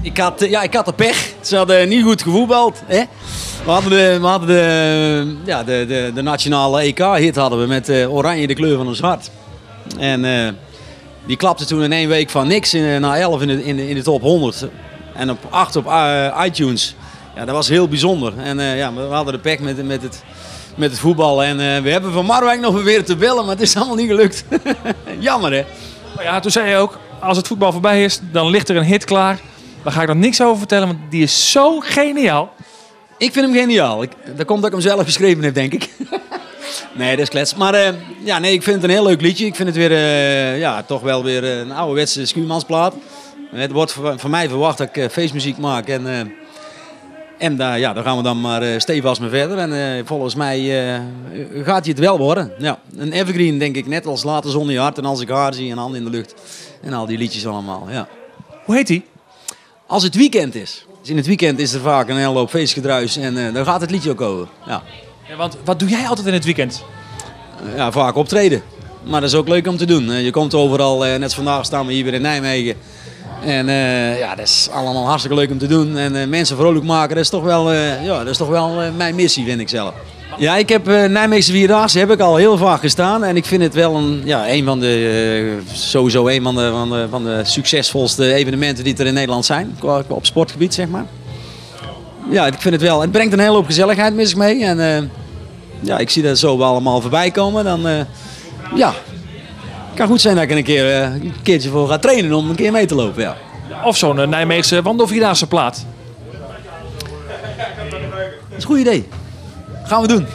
Ik had de pech. Ze hadden niet goed gevoetbald. Hè? We hadden de nationale EK-hit hadden we met oranje de kleur van ons hart. En die klapte toen in 1 week van niks naar 11 in de top 100. En op 8 op iTunes. Ja, dat was heel bijzonder. En we hadden de pech met het voetbal. En we hebben van Marwijk nog proberen te bellen, maar het is allemaal niet gelukt. Jammer, hè? Maar ja, toen zei je ook, als het voetbal voorbij is, dan ligt er een hit klaar. Daar ga ik nog niks over vertellen, want die is zo geniaal. Ik vind hem geniaal. Dat komt dat ik hem zelf geschreven heb, denk ik. Nee, dat is klets. Maar ik vind het een heel leuk liedje. Ik vind het weer, toch wel weer een ouderwetse Schuurmansplaat. Het wordt van mij verwacht dat ik feestmuziek maak. En daar gaan we dan maar stevast mee verder. En volgens mij gaat hij het wel worden. Ja, een evergreen, denk ik. Net als Laat de zon in je hart en Als ik haar zie en Handen in de lucht. En al die liedjes allemaal, ja. Hoe heet die? Als het weekend is. Dus in het weekend is er vaak een hele hoop feestgedruis. En daar gaat het liedje ook over. Ja. Ja, want wat doe jij altijd in het weekend? Ja, vaak optreden. Maar dat is ook leuk om te doen. Je komt overal, net vandaag staan we hier weer in Nijmegen. En dat is allemaal hartstikke leuk om te doen. En mensen vrolijk maken, dat is toch wel mijn missie, vind ik zelf. Ja, ik heb Nijmeegse Vierdaagse heb ik al heel vaak gestaan. En ik vind het wel een van de succesvolste evenementen die er in Nederland zijn. Op sportgebied, zeg maar. Ja, ik vind het wel. Het brengt een hele hoop gezelligheid met zich mee. En ik zie dat zo wel allemaal voorbij komen. Dan, het kan goed zijn dat ik een keertje voor ga trainen om een keer mee te lopen. Ja. Of zo'n Nijmeegse wandelvierdaagse plaat. Dat is een goed idee. Gaan we doen.